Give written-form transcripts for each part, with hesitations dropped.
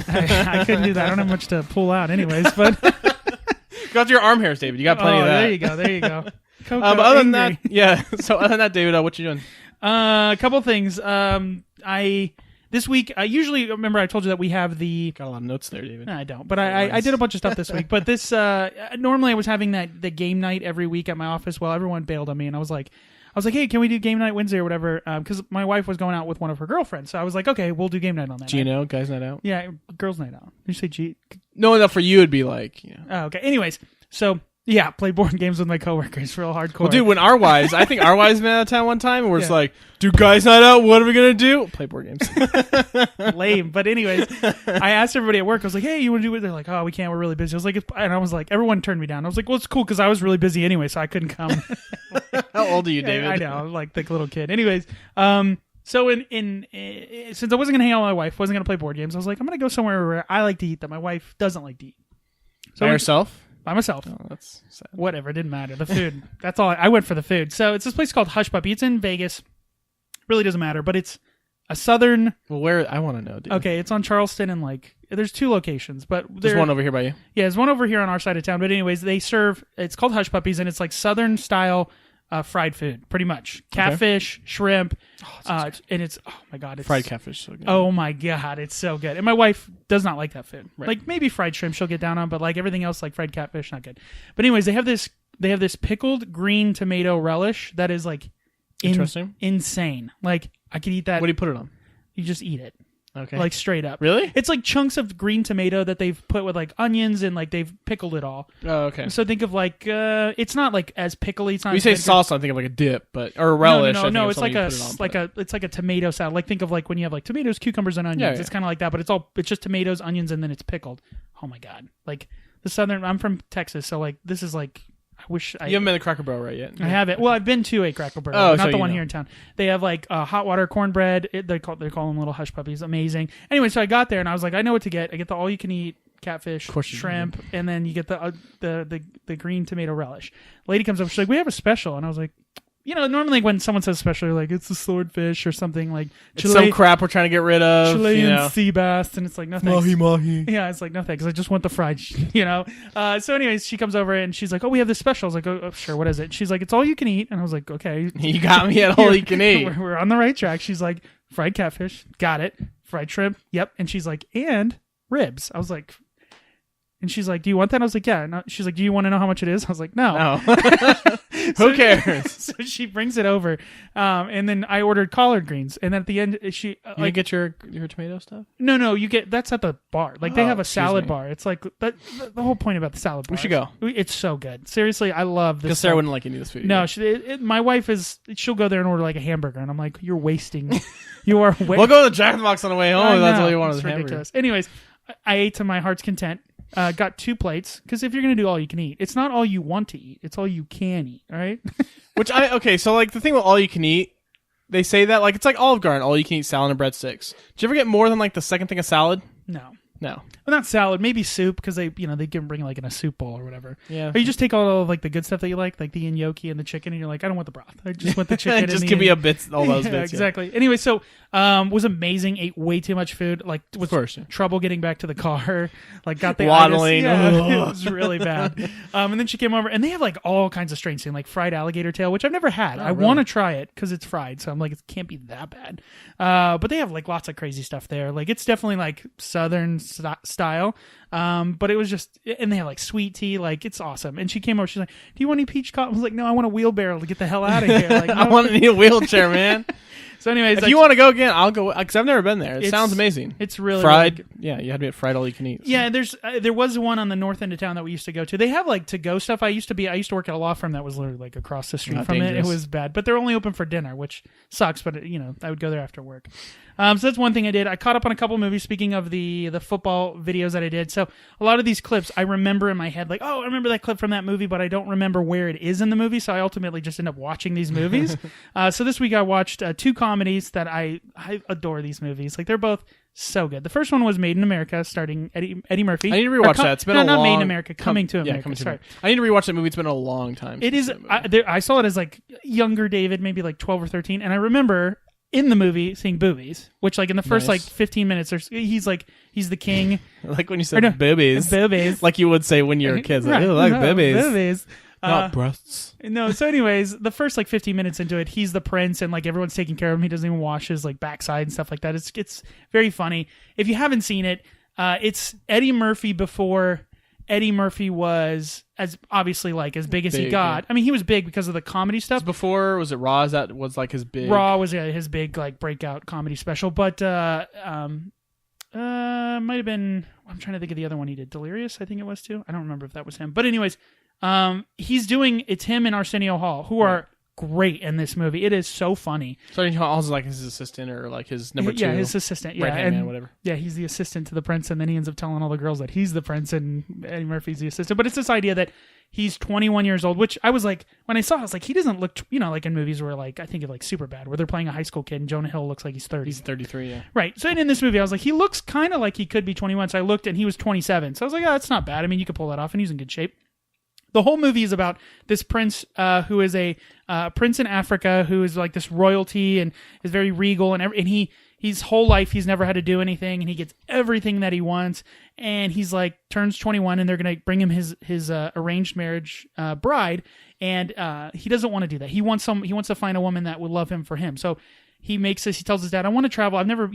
David. I couldn't do that. I don't have much to pull out anyways, but Got your arm hairs, David. You got plenty of that. There you go. Coco, But other than angry. that, yeah. So other than that, David, what you doing? A couple things. This week, I usually remember I told you that we have the. Got a lot of notes there, David. No, I don't, but I did a bunch of stuff this week. But this normally I was having the game night every week at my office. Well, everyone bailed on me, and I was like, hey, can we do game night Wednesday or whatever? Because my wife was going out with one of her girlfriends, so I was like, okay, we'll do game night on that. Gino, guys' night out. Yeah, girls' night out. Did you say G? No, for you it'd be like. Yeah. Oh, okay. Anyways, so. Yeah, play board games with my coworkers, real hardcore. Well, dude, when I think our wives met out of town one time, and we're just like, dude, guys not out, what are we going to do? Play board games. Lame. But anyways, I asked everybody at work, I was like, hey, you want to do it? They're like, oh, we can't, we're really busy. I was like, everyone turned me down. I was like, well, it's cool because I was really busy anyway, so I couldn't come. How old are you, David? I know, I'm like the little kid. Anyways, so since I wasn't going to hang out with my wife, wasn't going to play board games, I was like, I'm going to go somewhere where I like to eat that my wife doesn't like to eat. So by yourself? By myself. Oh, that's sad. Whatever, it didn't matter. The food. That's all. I went for the food. So it's this place called Hush Puppy. It's in Vegas. Really doesn't matter, but it's a southern. Well, where? I want to know, dude. Okay, it's on Charleston and there's two locations, but there's one over here by you. Yeah, there's one over here on our side of town. But anyways, they serve. It's called Hush Puppies, and it's like southern style fried food, pretty much. Catfish, shrimp, and it's oh my god, it's fried catfish. So good. Oh my god, it's so good. And my wife does not like that food. Right. Like maybe fried shrimp she'll get down on, but like everything else, like fried catfish, not good. But anyways, they have this pickled green tomato relish that is like interesting, insane. Like I could eat that. What do you put it on? You just eat it. Okay. Like straight up. Really? It's like chunks of green tomato that they've put with like onions and like they've pickled it all. Oh, okay. So think of like it's not like as pickly. It's not. When you say sauce, I think of like a dip, or a relish. No. It's like it's like a tomato salad. Like think of like when you have like tomatoes, cucumbers, and onions. Yeah. It's kind of like that, but it's just tomatoes, onions, and then it's pickled. Oh my god! Like the southern. I'm from Texas, so like this is like. I wish I... You haven't been to Cracker Barrel, right, yet? I haven't. Well, I've been to a Cracker Barrel, not the one know. here in town. They have like hot water cornbread. They call them little hush puppies. Amazing. Anyway, so I got there and I was like, I know what to get. I get the all-you-can-eat catfish, shrimp, and then you get the green tomato relish. Lady comes up, she's like, we have a special, and I was like, normally when someone says special, you're like, it's the swordfish or something like it's some crap we're trying to get rid of. Chilean sea bass, and it's like, no thanks. Mahi. Yeah, it's like, no thanks. I just want the fried, So anyways, she comes over and she's like, oh, we have this special. I was like, oh, sure, what is it? She's like, it's all you can eat. And I was like, okay. You got me at all you can eat. We're on the right track. She's like, fried catfish. Got it. Fried shrimp. Yep. And she's like, and ribs. I was like... And she's like, do you want that? I was like, yeah. And she's like, do you want to know how much it is? I was like, no. Who cares? So she brings it over. And then I ordered collard greens. And then at the end, she... You get your tomato stuff? No. That's at the bar. Like, they have a salad bar. It's like... the whole point about the salad bar. We should go. It's so good. Seriously, I love this. Because Sarah wouldn't like any of this food. No, my wife is... She'll go there and order like a hamburger. And I'm like, you're wasting... You are wasting... We'll go to the Jack in the Box on the way home if that's all you want. It's ridiculous. Anyways, I ate to my heart's content. Got 2 plates, because if you're going to do all you can eat, it's not all you want to eat, it's all you can eat, all right? So like the thing with all you can eat, they say that like it's like Olive Garden, all you can eat salad and breadsticks. Did you ever get more than like the second thing of salad? No. No. Well, not salad, maybe soup, because they can bring like in a soup bowl or whatever. Yeah. Or you just take all of like the good stuff that you like the gnocchi and the chicken, and you're like, I don't want the broth. I just want the chicken. Just give me a bit, all those bits. Exactly. Yeah. Anyway, so was amazing. Ate way too much food. Like with trouble getting back to the car. Like got the waddling. Yeah, it was really bad. And then she came over, and they have like all kinds of strange things, like fried alligator tail, which I've never had. I want to try it because it's fried, so I'm like, it can't be that bad. But they have like lots of crazy stuff there. Like it's definitely like southern style. But it was just, and they have like sweet tea, like it's awesome. And she came over, she's like, do you want any peach cobbler? I was like, no, I want a wheelbarrow to get the hell out of here. Like, no. I want to need a wheelchair, man. So anyways, if you want to go again, I'll go, because I've never been there. It sounds amazing. It's really fried. Really yeah, you had to be at fried all you can eat. So. Yeah, there was one on the north end of town that we used to go to. They have like to go stuff. I used to work at a law firm that was literally like across the street from it. It was bad, but they're only open for dinner, which sucks. But I would go there after work. So that's one thing I did. I caught up on a couple movies. Speaking of the football videos that I did, so a lot of these clips I remember in my head, like, oh, I remember that clip from that movie, but I don't remember where it is in the movie. So I ultimately just end up watching these movies. So this week I watched 2 comedies that I adore. These movies, like they're both so good. The first one was Made in America, starting Eddie Murphy. I need to rewatch that. It's been not Made in America, Coming to America. Sorry. I need to rewatch that movie. It's been a long time. It is. I saw it as like younger David, maybe like 12 or 13, and I remember in the movie seeing boobies, which like in the first like 15 minutes, he's the king. Like when you said boobies. Boobies. Like you would say when you were kids. Like, right. like boobies. Boobies. Not breasts. No, so anyways, the first like 15 minutes into it, he's the prince and like everyone's taking care of him. He doesn't even wash his like backside and stuff like that. It's very funny. If you haven't seen it, it's Eddie Murphy before Eddie Murphy was as obviously like as big as he got. Yeah. I mean, he was big because of the comedy stuff. Before, was it Raw? That was like his big. Raw was his big like breakout comedy special, but might have been. I'm trying to think of the other one he did. Delirious, I think it was too. I don't remember if that was him. But anyways, it's him and Arsenio Hall who are great in this movie. It is so funny. So Arsenio Hall's like his assistant or like his number two. Yeah, his assistant. Yeah, right-hand man, whatever. Yeah, he's the assistant to the prince, and then he ends up telling all the girls that he's the prince and Eddie Murphy's the assistant. But it's this idea that he's 21 years old, which I was like, when I saw it, I was like, he doesn't look, like in movies where like, I think of like Superbad, where they're playing a high school kid and Jonah Hill looks like he's 30. He's 33, yeah. Right. So in this movie, I was like, he looks kind of like he could be 21. So I looked and he was 27. So I was like, oh, that's not bad. I mean, you could pull that off and he's in good shape. The whole movie is about this prince who is a prince in Africa who is like this royalty and is very regal and his whole life he's never had to do anything and he gets everything that he wants and he's like turns 21 and they're gonna bring him his arranged marriage bride and he doesn't want to do that. He wants to find a woman that would love him for him. So he tells his dad, I want to travel. I've never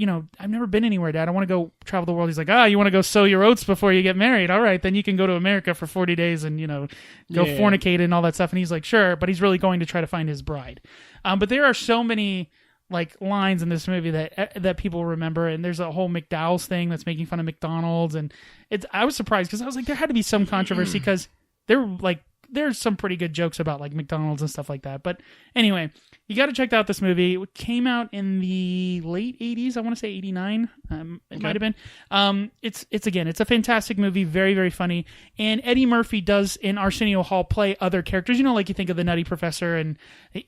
been anywhere, Dad. I want to go travel the world. He's like, you want to go sow your oats before you get married? All right, then you can go to America for 40 days and, go fornicate and all that stuff. And he's like, sure, but he's really going to try to find his bride. But there are so many like lines in this movie that people remember. And there's a whole McDowell's thing that's making fun of McDonald's. And I was surprised because I was like, there had to be some controversy because there's some pretty good jokes about like McDonald's and stuff like that. But anyway, you got to check out this movie. It came out in the late 80s. I want to say 89. It might have been. It's a fantastic movie. Very, very funny. And Eddie Murphy does in Arsenio Hall play other characters. Like you think of the Nutty Professor, and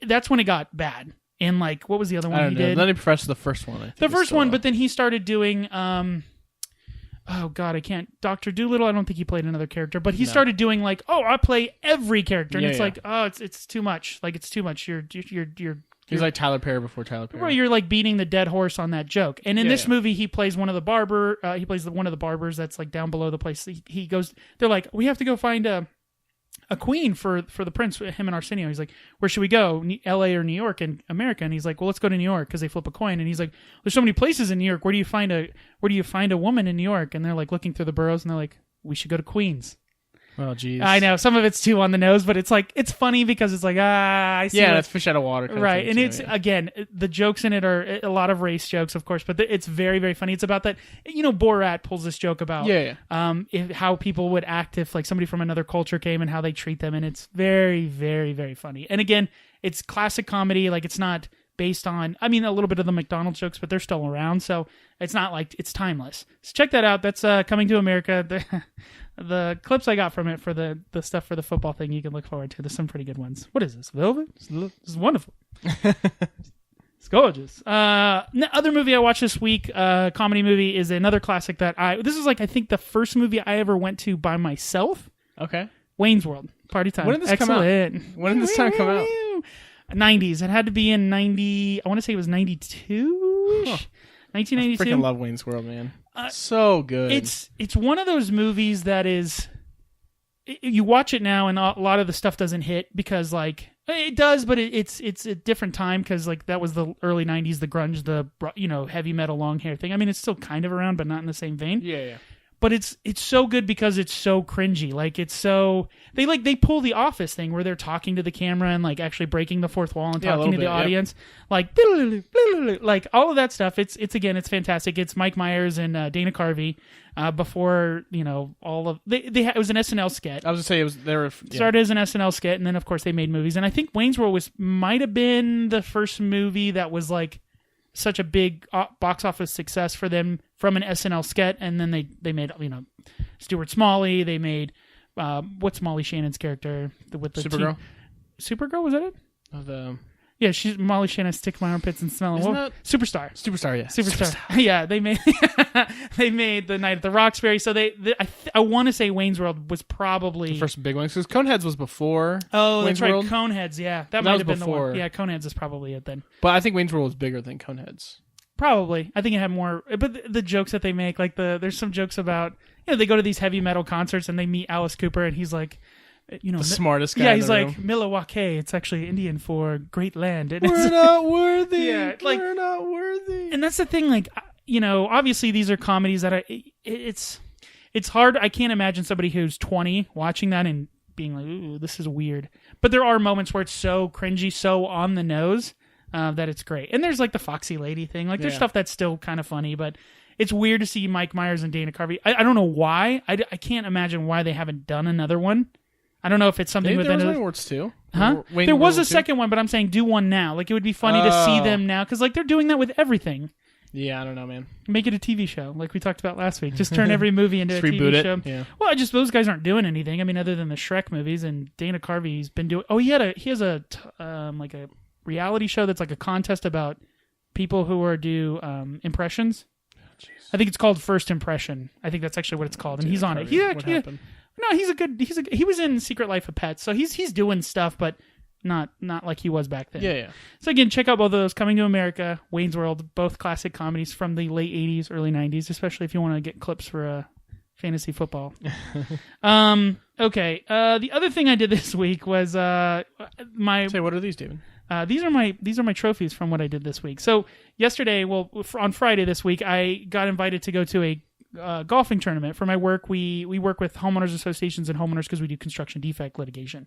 that's when it got bad. And like, what was the other one he did? Nutty Professor, the first one. The first one, but then he started doing. Oh God, I can't. Dr. Dolittle. I don't think he played another character, but he started doing like, I play every character, and like, it's too much. Like it's too much. He's like Tyler Perry before Tyler Perry. Well, you're like beating the dead horse on that joke. And in this movie, he plays one of the barber. He plays one of the barbers that's like down below the place. He goes. They're like, we have to go find a queen for the prince. Him and Arsenio. He's like, where should we go? L.A. or New York and America? And he's like, well, let's go to New York because they flip a coin. And he's like, there's so many places in New York. Where do you find a woman in New York? And they're like looking through the boroughs and they're like, we should go to Queens. Oh, geez. I know some of it's too on the nose, but it's like it's funny because it's like I see. Yeah, that's fish out of water, right? And it's again the jokes in it are a lot of race jokes, of course, but it's very very funny. It's about that Borat pulls this joke about how people would act if like somebody from another culture came and how they treat them, and it's very very very funny. And again, it's classic comedy. Like it's not based on a little bit of the McDonald's jokes, but they're still around, so it's not like it's timeless. So check that out. That's coming to America. The clips I got from it for the stuff for the football thing, you can look forward to. There's some pretty good ones. What is this? Velvet? This is wonderful. It's gorgeous. Other movie I watched this week, comedy movie, is another classic this is like I think the first movie I ever went to by myself. Okay. Wayne's World. Party time. When did this come out? When did this time come out? 90s. It had to be in 90. I want to say it was 92-ish. Huh. 1992. I freaking love Wayne's World, man. So good. It's one of those movies that is, you watch it now and a lot of the stuff doesn't hit because like it does, but it's a different time because like that was the early 90s, the grunge, the heavy metal long hair thing. I mean, it's still kind of around, but not in the same vein. Yeah. But it's so good because it's so cringy. Like it's so they pull the Office thing where they're talking to the camera and like actually breaking the fourth wall and talking to the audience. Yep. Like all of that stuff. It's fantastic. It's Mike Myers and Dana Carvey before all of it was an SNL sketch. I was gonna say started as an SNL sketch and then of course they made movies. And I think Wayne's World might have been the first movie that was like such a big box office success for them from an SNL sketch, and then they made Stuart Smalley. They made what's Molly Shannon's character with the Supergirl. Supergirl, was that it? Yeah, she's Molly Shannon. Stick my armpits and smell them. Superstar. Superstar, yeah. Superstar. Yeah, they made they made The Night at the Roxbury. So I want to say Wayne's World was probably the first big one because Coneheads was before. Oh, Wayne's that's right. World. Coneheads. Yeah, that might have been before. the one. Yeah, Coneheads is probably it then. But I think Wayne's World was bigger than Coneheads. Probably. I think it had more. But the jokes that they make, like there's some jokes about they go to these heavy metal concerts and they meet Alice Cooper and he's like. The smartest guy. Yeah, in he's the like room. Milwaukee. It's actually Indian for great land. And We're not worthy. Yeah, like, we're not worthy. And that's the thing. Like, obviously these are comedies that it's hard. I can't imagine somebody who's 20 watching that and being like, "Ooh, this is weird." But there are moments where it's so cringy, so on the nose that it's great. And there's like the Foxy Lady thing. Like, there's stuff that's still kind of funny, but it's weird to see Mike Myers and Dana Carvey. I don't know why. I can't imagine why they haven't done another one. I don't know if it's something There was Wayne Words too. Huh? There was a second one, but I'm saying do one now. Like, it would be funny to see them now because like they're doing that with everything. Yeah, I don't know, man. Make it a TV show, like we talked about last week. Just turn every movie into a TV reboot it. show. Yeah. Well, those guys aren't doing anything. I mean, other than the Shrek movies, and Dana Carvey's been doing. Oh, he has a like a reality show that's like a contest about people who do impressions. I think it's called First Impression. I think that's actually what it's called, and he's on it. What happened? No, he was in Secret Life of Pets, so he's doing stuff, but not like he was back then. Yeah. So again, check out both of those. Coming to America, Wayne's World, both classic comedies from the late 80s, early 90s, especially if you want to get clips for fantasy football. Okay. The other thing I did this week was my. Say, what are these, David? These are my trophies from what I did this week. So yesterday, on Friday this week, I got invited to go to a golfing tournament for my work. We work with homeowners associations and homeowners because we do construction defect litigation.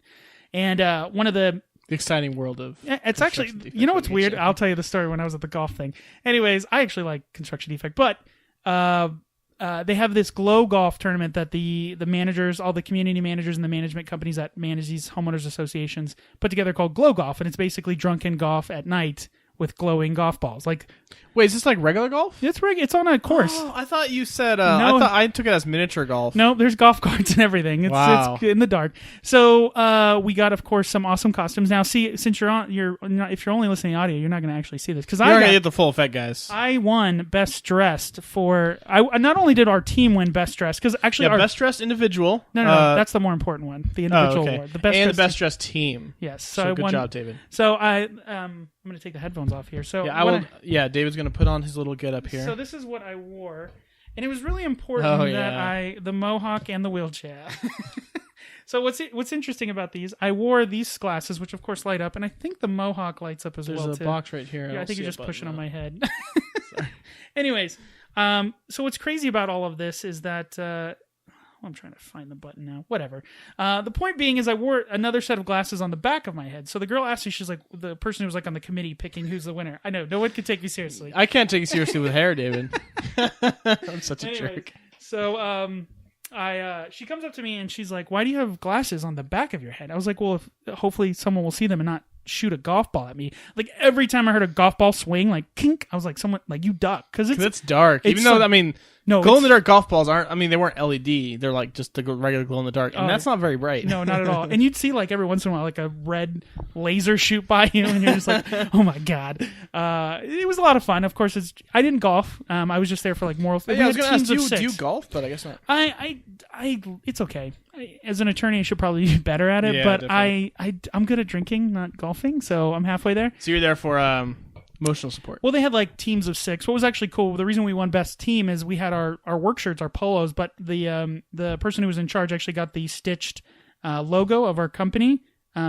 And one of the exciting world of it's actually what's weird. I'll tell you the story when I was at the golf thing. Anyways, I actually like construction defect, but they have this Glow Golf tournament that the managers, all the community managers and the management companies that manage these homeowners associations put together called Glow Golf, and it's basically drunken golf at night with glowing golf balls. Like, wait, is this like regular golf? It's on a course. Oh, I thought you said. No, I took it as miniature golf. No, there's golf carts and everything. It's in the dark. So we got, of course, some awesome costumes. Now, see, since if you're only listening to audio, you're not going to actually see this because I get the full effect, guys. I won best dressed for. I not only did our team win best dressed because actually our best dressed individual. No, that's the more important one. The individual award. The best dressed team. Yes. So good job, David. So I'm going to take the headphones off here. So David's going to put on his little get up here. So this is what I wore, and it was really important that the mohawk and the wheelchair. So what's interesting about these? I wore these glasses, which of course light up, and I think the mohawk lights up as well too. There's a box right here. Yeah, I think you're just pushing on my head. Anyways, so what's crazy about all of this is that. I'm trying to find the button now. Whatever. The point being is I wore another set of glasses on the back of my head. So the girl asked me, she's like, the person who was like on the committee picking who's the winner. I know, no one could take me seriously. I can't take you seriously with hair, David. I'm such a jerk. So she comes up to me and she's like, why do you have glasses on the back of your head? I was like, well, hopefully someone will see them and not shoot a golf ball at me. Like every time I heard a golf ball swing, like kink, I was like, someone like you duck because it's dark. Even though glow in the dark golf balls aren't. I mean, they weren't LED. They're like just the regular glow in the dark, and that's not very bright. No, not at all. And you'd see like every once in a while like a red laser shoot by you, and you're just like, oh my god. It was a lot of fun. Of course, I didn't golf. I was just there for like moral. Yeah, I was going to ask, do you golf? But I guess not. It's okay. As an attorney, I should probably be better at it. But definitely. I'm good at drinking, not golfing, so I'm halfway there. So you're there for emotional support. Well, they had like teams of 6. What was actually cool, the reason we won best team is we had our work shirts, our polos, but the person who was in charge actually got the stitched logo of our company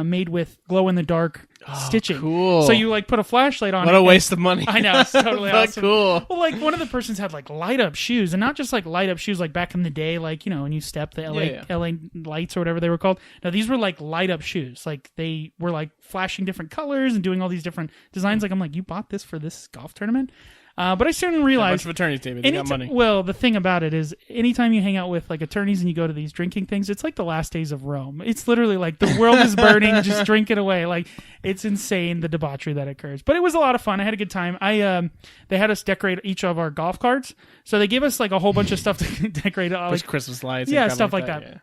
made with glow-in-the-dark stitching. Cool. So you like put a flashlight on it. What a waste of money. I know, it's totally awesome. Cool. Well, like one of the persons had like light-up shoes, and not just like light-up shoes like back in the day, like, when you step the LA lights or whatever they were called. No, these were like light-up shoes. Like they were like flashing different colors and doing all these different designs. Like I'm like, you bought this for this golf tournament? But I soon realized... A bunch of attorneys, David. They got money. Well, the thing about it is, anytime you hang out with like attorneys and you go to these drinking things, it's like the last days of Rome. It's literally like the world is burning, just drink it away. Like, it's insane, the debauchery that occurs. But it was a lot of fun. I had a good time. They had us decorate each of our golf carts. So they gave us like a whole bunch of stuff to decorate. Like Christmas lights. Yeah, stuff like that. Yeah.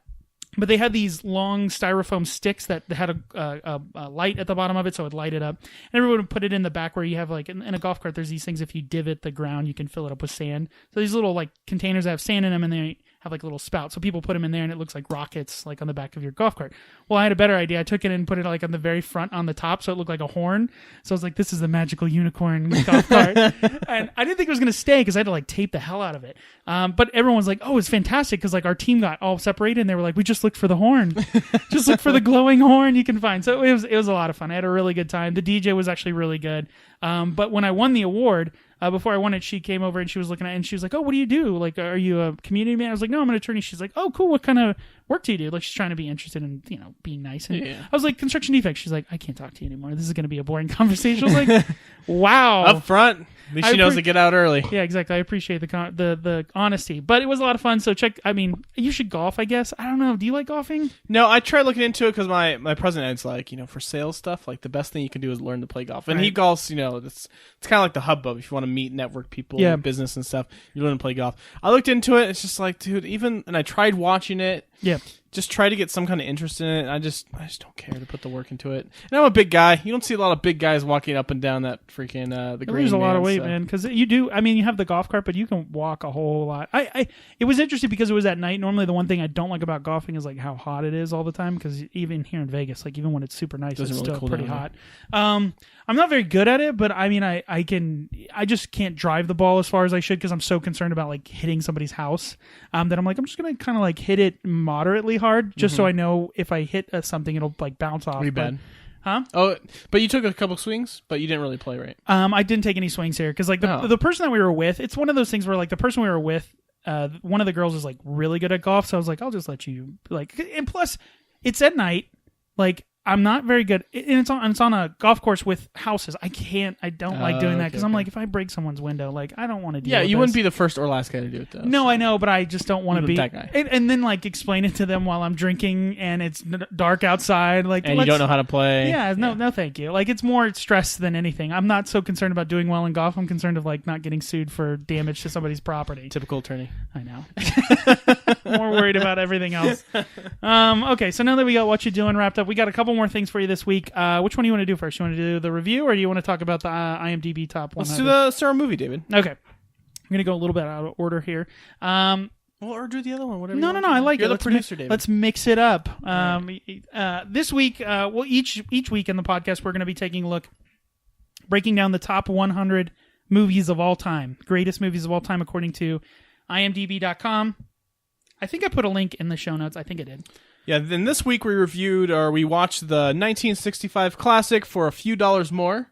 But they had these long styrofoam sticks that had a light at the bottom of it, so it would light it up. And everyone would put it in the back where you have, like, in a golf cart, there's these things, if you divot the ground, you can fill it up with sand. So these little, like, containers that have sand in them, and they have, like, a little spout. So people put them in there, and it looks like rockets, like, on the back of your golf cart. Well, I had a better idea. I took it and put it, like, on the very front on the top, so it looked like a horn. So I was like, this is the magical unicorn golf cart. And I didn't think it was going to stay because I had to, like, tape the hell out of it. But everyone was like, oh, it's fantastic because, like, our team got all separated, and they were like, we just looked for the horn. Just look for the glowing horn you can find. So it was a lot of fun. I had a really good time. The DJ was actually really good. But when I won the award, before I won it, she came over and she was looking at it and she was like, oh, what do you do? Like, are you a community man? I was like, no, I'm an attorney. She's like, oh, cool. What kind of work do you do? Like, she's trying to be interested in, being nice. And I was like, construction defects. She's like, I can't talk to you anymore. This is going to be a boring conversation. I was like, wow. Up front. At least she knows to get out early. Yeah, exactly. I appreciate the honesty. But it was a lot of fun. So you should golf, I guess. I don't know. Do you like golfing? No, I tried looking into it because my president's like, for sales stuff, like the best thing you can do is learn to play golf. And he golfs, it's kind of like the hubbub. If you want to meet network people, business and stuff, you learn to play golf. I looked into it. It's just like, dude, and I tried watching it. Yeah. Just try to get some kind of interest in it. I just don't care to put the work into it. And I'm a big guy. You don't see a lot of big guys walking up and down that freaking the green. There's a lot of weight, man. Because you do. I mean, you have the golf cart, but you can walk a whole lot. It was interesting because it was at night. Normally, the one thing I don't like about golfing is like how hot it is all the time. Because even here in Vegas, like even when it's super nice, it's really still pretty hot. I'm not very good at it, but I mean, I just can't drive the ball as far as I should because I'm so concerned about like hitting somebody's house that I'm like, I'm just gonna kind of like hit it moderately hard just so I know if I hit something, it'll like bounce off. Pretty bad. Huh? Oh, but you took a couple swings, but you didn't really play right. I didn't take any swings here because like the person that we were with, it's one of those things where like the person we were with, one of the girls is like really good at golf, so I was like, I'll just let you like. And plus, it's at night, like. I'm not very good, and it's on a golf course with houses. I don't like doing that because I'm like, if I break someone's window, like I don't want to deal with you wouldn't be the first or last guy to do it though. No, I know, but I just don't want to be that guy. And then like explain it to them while I'm drinking and it's dark outside, like and you don't know how to play. Yeah, no, thank you. Like it's more stress than anything. I'm not so concerned about doing well in golf. I'm concerned of like not getting sued for damage to somebody's property. Typical attorney. I know. More worried about everything else. Okay, so now that we got What You Doing wrapped up, we got a couple more things for you this week. Which one do you want to do first? You want to do the review, or do you want to talk about the IMDb top 100? Let's do the Star Movie, David. Okay. I'm going to go a little bit out of order here. Or do the other one, whatever. No, I like You're it. the producer, David. Let's mix it up. This week, each week in the podcast, we're going to be taking a look, breaking down the top 100 movies of all time, greatest movies of all time according to IMDb.com. I think I put a link in the show notes. I think I did. Yeah, then this week we watched the 1965 classic For a Few Dollars More.